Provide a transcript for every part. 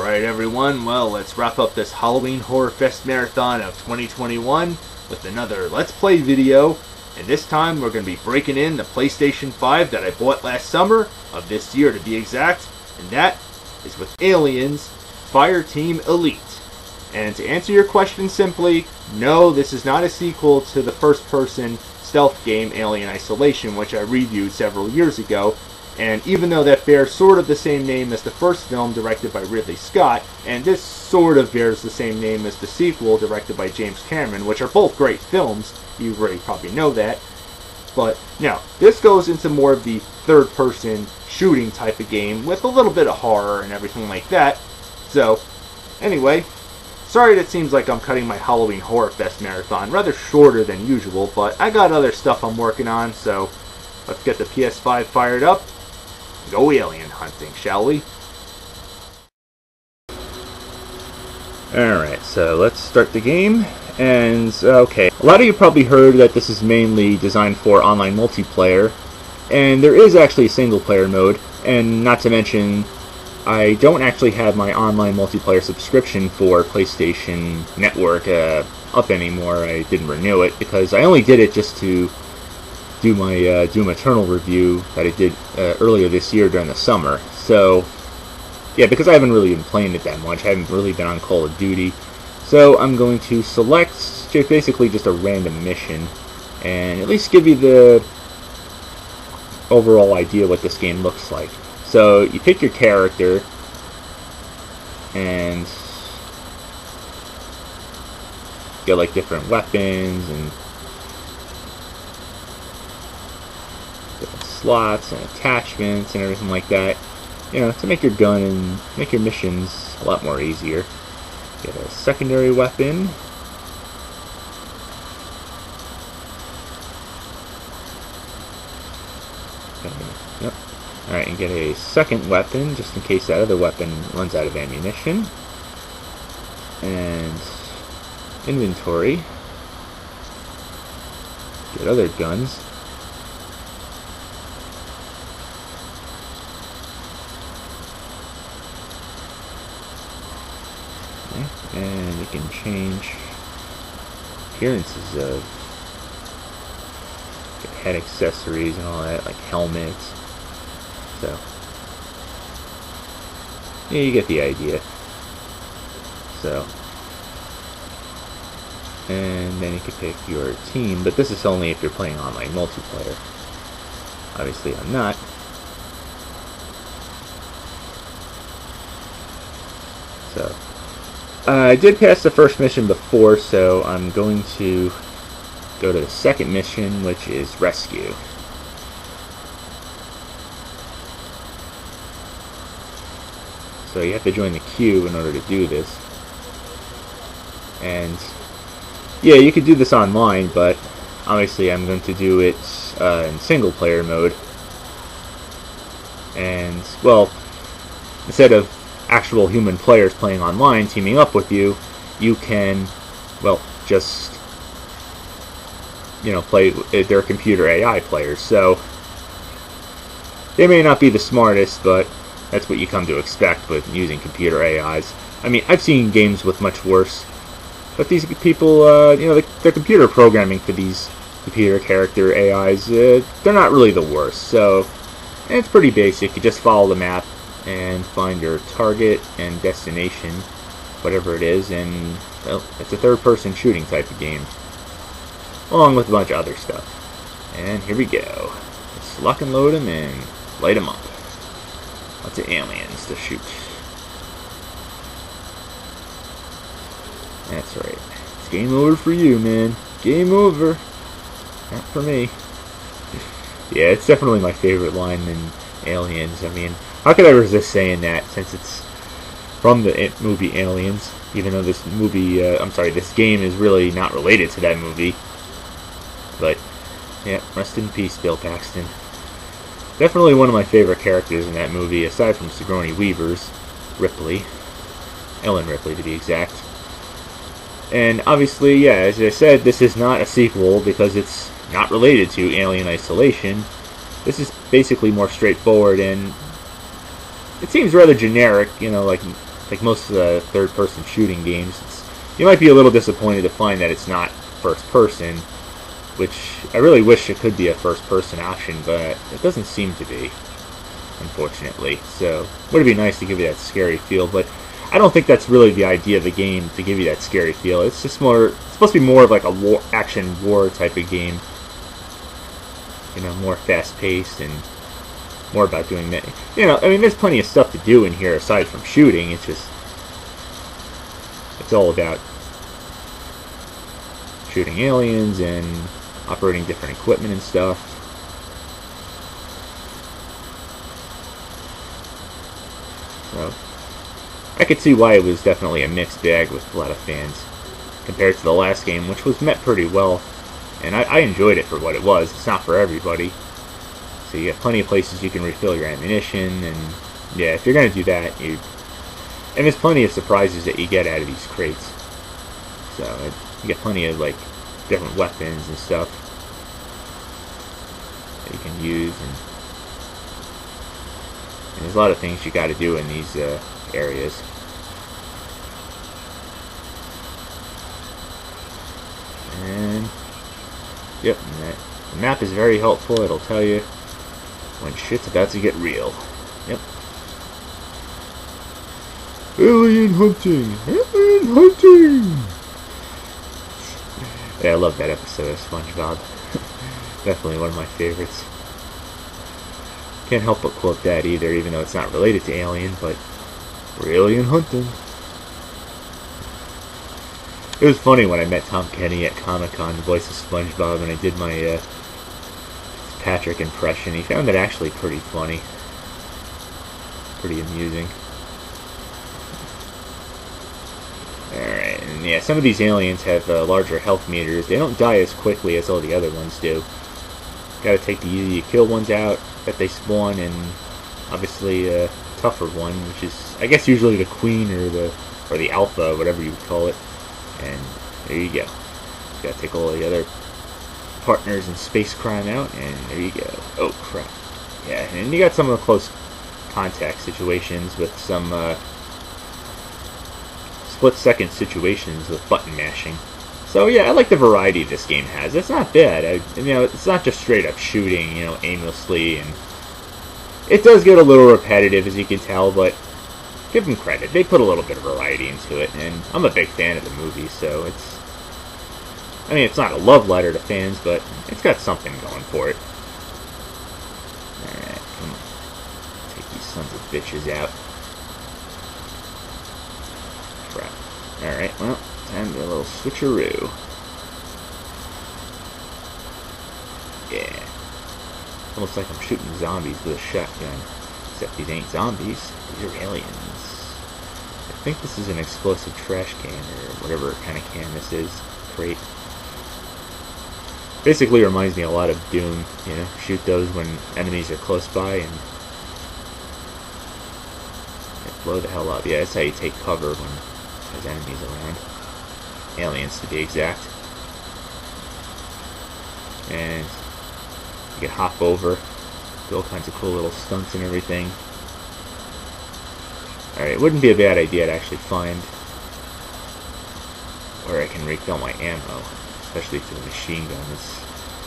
Alright everyone, well let's wrap up this Halloween Horror Fest Marathon of 2021 with another Let's Play video, and this time we're going to be breaking in the PlayStation 5 that I bought last summer, of this year to be exact, and that is with Aliens Fireteam Elite. And to answer your question simply, no, this is not a sequel to the first-person stealth game Alien Isolation, which I reviewed several years ago. And even though that bears sort of the same name as the first film directed by Ridley Scott, and this sort of bears the same name as the sequel directed by James Cameron, which are both great films, you already probably know that. But now, this goes into more of the third-person shooting type of game with a little bit of horror and everything like that. So, anyway, sorry that it seems like I'm cutting my Halloween Horror Fest marathon rather shorter than usual, but I got other stuff I'm working on, so let's get the PS5 fired up. Go alien hunting, shall we? Alright, so let's start the game. And, okay, a lot of you probably heard that this is mainly designed for online multiplayer. And there is actually a single player mode. And not to mention, I don't actually have my online multiplayer subscription for PlayStation Network up anymore. I didn't renew it because I only did it just to do my Doom Eternal review that I did earlier this year during the summer. So, yeah, because I haven't really been playing it that much, I haven't really been on Call of Duty. So I'm going to select basically just a random mission, and at least give you the overall idea what this game looks like. So you pick your character, and get like different weapons and different slots and attachments and everything like that, you know, to make your gun and make your missions a lot more easier. Get a secondary weapon. Yep. Alright, and get a second weapon just in case that other weapon runs out of ammunition. And inventory. Get other guns. And you can change appearances of head accessories and all that, like helmets. So, yeah, you get the idea. So, and then you can pick your team, but this is only if you're playing online multiplayer. Obviously, I'm not. So, I did pass the first mission before, so I'm going to go to the second mission, which is Rescue. So you have to join the queue in order to do this. And, yeah, you could do this online, but obviously I'm going to do it in single player mode. And, well, instead of actual human players playing online, teaming up with you, you can, well, just, you know, play, they're computer AI players, so they may not be the smartest, but that's what you come to expect with using computer AIs. I mean, I've seen games with much worse, but these people, you know, they're computer programming for these computer character AIs, they're not really the worst, so it's pretty basic. You just follow the map and find your target and destination, whatever it is, and, well, it's a third-person shooting type of game, along with a bunch of other stuff. And here we go. Let's lock and load them and light them up. Lots of aliens to shoot. That's right. It's game over for you, man. Game over. Not for me. Yeah, it's definitely my favorite line in Aliens. I mean, how could I resist saying that, since it's from the movie Aliens, even though this movie, this game is really not related to that movie. But, yeah, rest in peace, Bill Paxton. Definitely one of my favorite characters in that movie, aside from Sigourney Weaver's Ripley. Ellen Ripley, to be exact. And obviously, yeah, as I said, this is not a sequel because it's not related to Alien Isolation. This is basically more straightforward, and it seems rather generic, you know, like like most third-person shooting games, you might be a little disappointed to find that it's not first-person, which I really wish it could be a first-person option, but it doesn't seem to be, unfortunately. So, it would be nice to give you that scary feel, but I don't think that's really the idea of the game, to give you that scary feel. It's just more, it's supposed to be more of like a action war type of game. You know, more fast-paced and more about doing that. You know, I mean, there's plenty of stuff to do in here aside from shooting. It's just, it's all about shooting aliens and operating different equipment and stuff. So, I could see why it was definitely a mixed bag with a lot of fans compared to the last game, which was met pretty well. And I enjoyed it for what it was. It's not for everybody. So you got plenty of places you can refill your ammunition, and yeah, if you're going to do that, and there's plenty of surprises that you get out of these crates. So you get plenty of like different weapons and stuff that you can use, and there's a lot of things you got to do in these areas. And yep, and the map is very helpful. It'll tell you when shit's about to get real. Yep. Alien hunting! Alien hunting! Yeah, I love that episode of SpongeBob. Definitely one of my favorites. Can't help but quote that either, even though it's not related to Alien, but we're alien hunting. It was funny when I met Tom Kenny at Comic-Con, the voice of SpongeBob, and I did my Patrick impression. He found it actually pretty funny. Pretty amusing. Alright, and yeah, some of these aliens have larger health meters. They don't die as quickly as all the other ones do. Gotta take the easy to kill ones out that they spawn, and obviously a tougher one, which is, I guess, usually the queen or the alpha, whatever you would call it. And there you go. Gotta take all the other partners in space crime out, and there you go. Oh crap. Yeah, and you got some of the close contact situations with some split-second situations with button mashing. So yeah, I like the variety this game has. It's not bad. You know, it's not just straight up shooting, you know, aimlessly, and it does get a little repetitive, as you can tell, but give them credit. They put a little bit of variety into it, and I'm a big fan of the movie, so it's, I mean, it's not a love letter to fans, but it's got something going for it. Alright, come on. Take these sons of bitches out. Crap. Alright, well, time to do a little switcheroo. Yeah. Almost like I'm shooting zombies with a shotgun. Except these ain't zombies, these are aliens. I think this is an explosive trash can, or whatever kind of can this is. Crate. Basically reminds me a lot of Doom, you know, shoot those when enemies are close by and blow the hell up. Yeah, that's how you take cover when there's enemies around. Aliens, to be exact. And you can hop over, do all kinds of cool little stunts and everything. Alright, it wouldn't be a bad idea to actually find where I can refill my ammo, especially for the machine gun.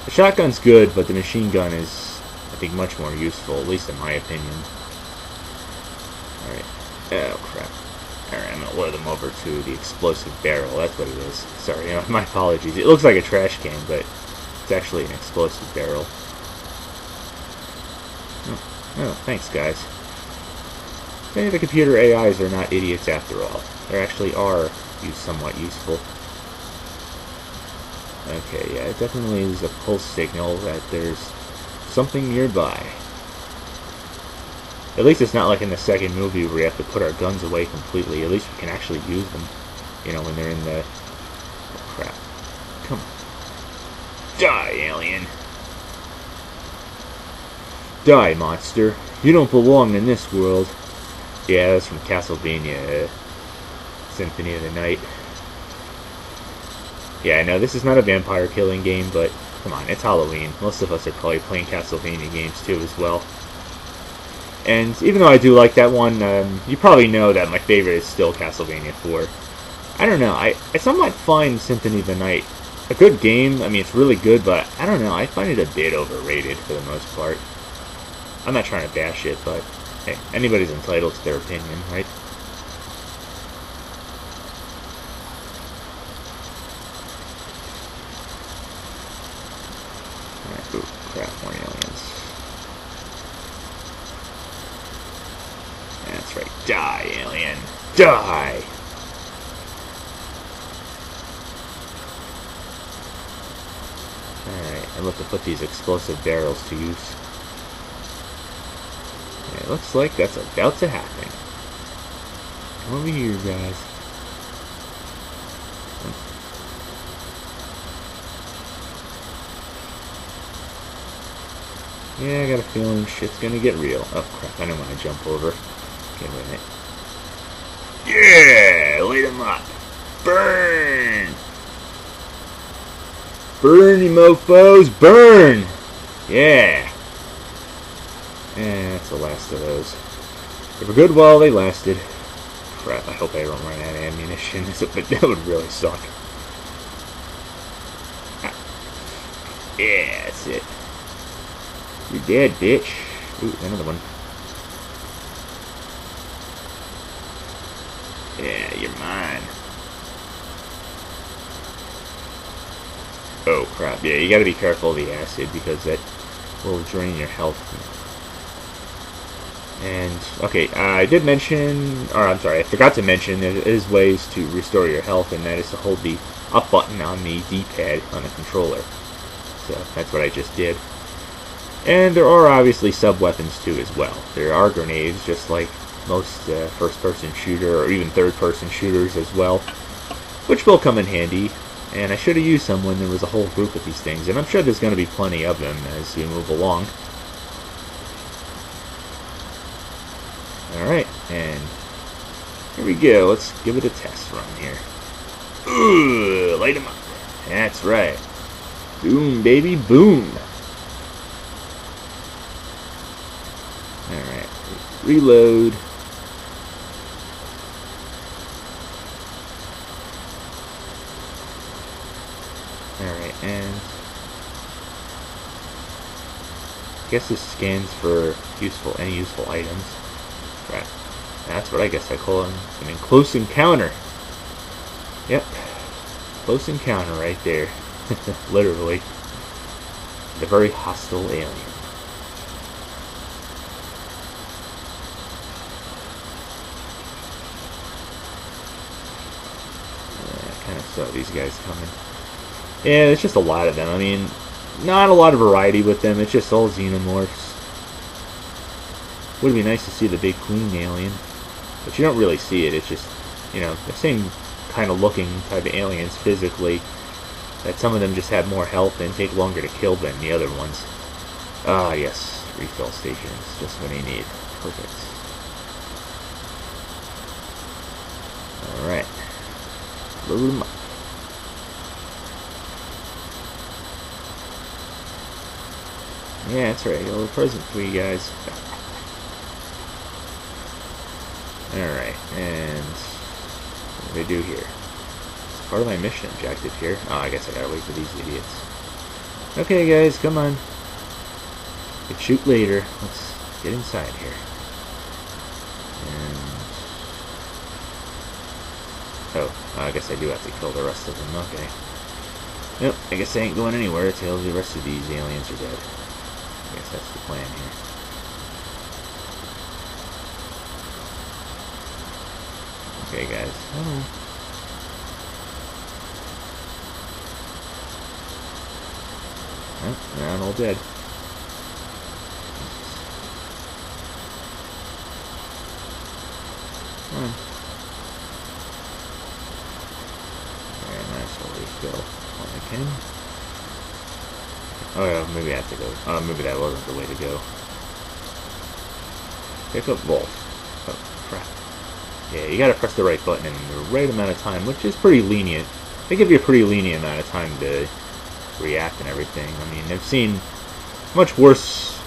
The shotgun's good, but the machine gun is, I think, much more useful, at least in my opinion. Alright. Oh, crap. Alright, I'm going to load them over to the explosive barrel. That's what it is. Sorry, you know, my apologies. It looks like a trash can, but it's actually an explosive barrel. Oh, thanks, guys. Maybe the computer AIs are not idiots after all. They actually are somewhat useful. Okay, yeah, it definitely is a pulse signal that there's something nearby. At least it's not like in the second movie where we have to put our guns away completely. At least we can actually use them, you know, when they're in the... Oh, crap. Come on. Die, alien! Die, monster. You don't belong in this world. Yeah, that's from Castlevania, Symphony of the Night. Yeah, I know this is not a vampire killing game, but come on, it's Halloween. Most of us are probably playing Castlevania games too as well. And even though I do like that one, you probably know that my favorite is still Castlevania 4. I don't know, I somewhat find Symphony of the Night a good game. I mean, it's really good, but I don't know, I find it a bit overrated for the most part. I'm not trying to bash it, but hey, anybody's entitled to their opinion, right? Alright, ooh, crap, more aliens. That's right, die, alien! Die! Alright, I'd love to put these explosive barrels to use. Yeah, it looks like that's about to happen. Come over here, guys. Yeah, I got a feeling shit's gonna get real. Oh crap, I don't want to jump over. Okay, wait a minute. Yeah! Light them up! Burn! Burn, you mofos! Burn! Yeah! And that's the last of those. They were good while they lasted. Crap, I hope I don't run out of ammunition. But that would really suck. Ah. Yeah, that's it. You're dead, bitch. Ooh, another one. Yeah, you're mine. Oh, crap. Yeah, you gotta be careful of the acid because that will drain your health. And, okay, I did mention, or I'm sorry, I forgot to mention, there is ways to restore your health, and that is to hold the up button on the D-pad on the controller. So, that's what I just did. And there are obviously sub-weapons too as well. There are grenades, just like most first-person shooter, or even third-person shooters as well, which will come in handy. And I should have used some when there was a whole group of these things, and I'm sure there's going to be plenty of them as you move along. Alright, and here we go. Let's give it a test run here. Ooh, light 'em up. That's right. Boom, baby, boom. Alright, reload. Alright, and I guess this scans for any useful items. Right. That's what I guess I call them. I mean, close encounter. Yep. Close encounter right there. Literally. The very hostile alien. Yeah, I kind of saw these guys coming. Yeah, there's just a lot of them. I mean, not a lot of variety with them. It's just all xenomorphs. Would be nice to see the big queen alien, but you don't really see it. It's just, you know, the same kind of looking type of aliens physically, that some of them just have more health and take longer to kill than the other ones. Ah, yes, refill stations, just what I need. Perfect. Alright. Load them up. Yeah, that's right, a little present for you guys. Alright, and what do they do here? It's part of my mission objective here. Oh, I guess I gotta wait for these idiots. Okay, guys, come on. We can shoot later. Let's get inside here. And oh, I guess I do have to kill the rest of them. Okay. Nope, I guess I ain't going anywhere until the rest of these aliens are dead. I guess that's the plan here. Okay, guys. Oh. Oh, they're not all dead. Come on. Very nice. I'll refill when I can. Oh yeah, maybe I have to go. Oh, maybe that wasn't the way to go. Pick up Volt. Oh, crap. Yeah, you gotta press the right button in the right amount of time, which is pretty lenient. They give you a pretty lenient amount of time to react and everything. I mean, I've seen much worse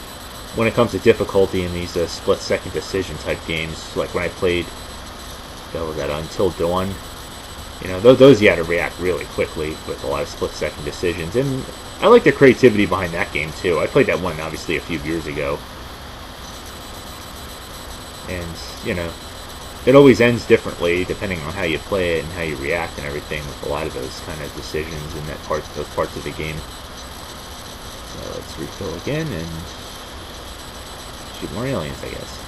when it comes to difficulty in these split-second decision type games, like when I played that Until Dawn, you know, those you had to react really quickly with a lot of split-second decisions, and I like the creativity behind that game too. I played that one obviously a few years ago, and you know, it always ends differently depending on how you play it and how you react and everything with a lot of those kind of decisions in those parts of the game. So let's refill again and shoot more aliens, I guess.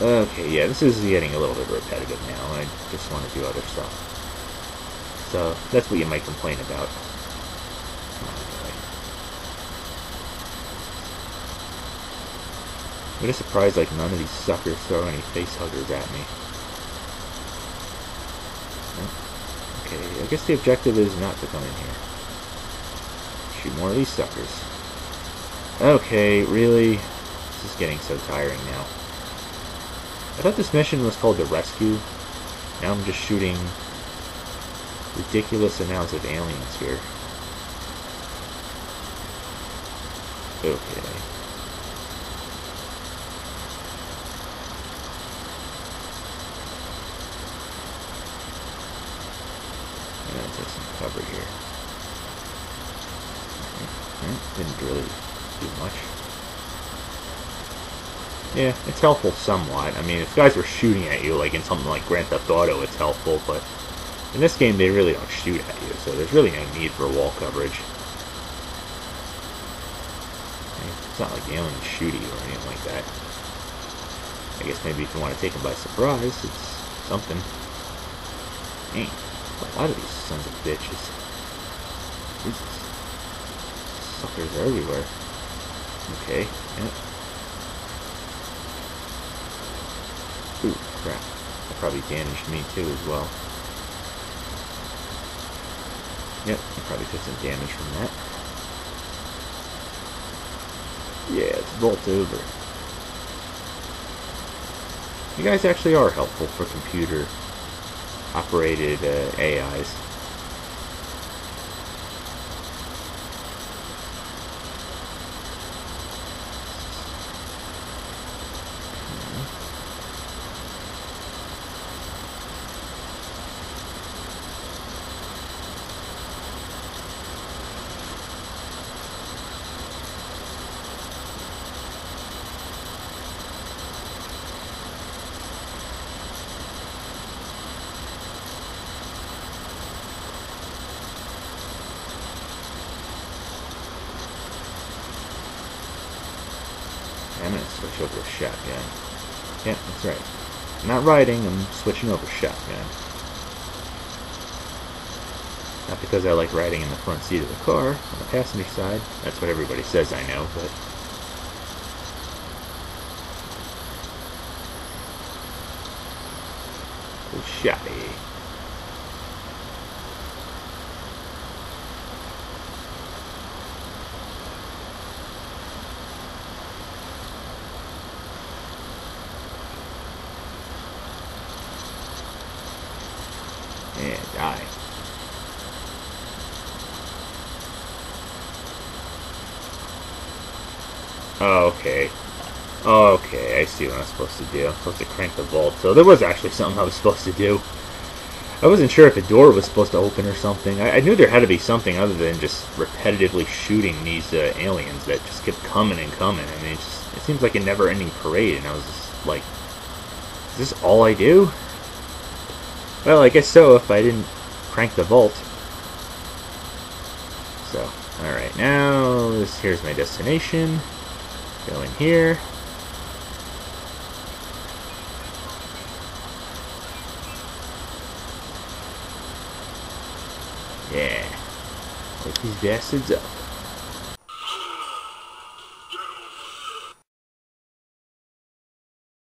Okay, yeah, this is getting a little bit repetitive now. I just want to do other stuff. So that's what you might complain about. Anyway. I'm just surprised like none of these suckers throw any face huggers at me. Okay, I guess the objective is not to come in here. Shoot more of these suckers. Okay, really? This is getting so tiring now. I thought this mission was called the Rescue. Now I'm just shooting ridiculous amounts of aliens here. Okay. I'm gonna take some cover here. Didn't really do much. Yeah, it's helpful somewhat. I mean, if guys were shooting at you, like in something like Grand Theft Auto, it's helpful, but in this game, they really don't shoot at you, so there's really no need for wall coverage. I mean, it's not like aliens shoot at you or anything like that. I guess maybe if you want to take them by surprise, it's something. Dang, a lot of these sons of bitches. Jesus. Suckers are everywhere. Okay, yeah. Ooh, crap. That probably damaged me too as well. Yep, I probably took some damage from that. Yeah, it's vault over. You guys actually are helpful for computer operated AIs. I'm gonna switch over to shotgun. Yeah, that's right. I'm not riding, I'm switching over to shotgun. Not because I like riding in the front seat of the car, on the passenger side. That's what everybody says I know, but... Oh, shotty. And die. Okay. Okay, I see what I'm supposed to do. I'm supposed to crank the vault. So there was actually something I was supposed to do. I wasn't sure if a door was supposed to open or something. I knew there had to be something other than just repetitively shooting these aliens that just kept coming and coming. I mean, it seems like a never-ending parade, and I was just like, is this all I do? Well, I guess so if I didn't crank the vault. So, alright, now here's my destination. Go in here. Yeah. Wake these bastards up.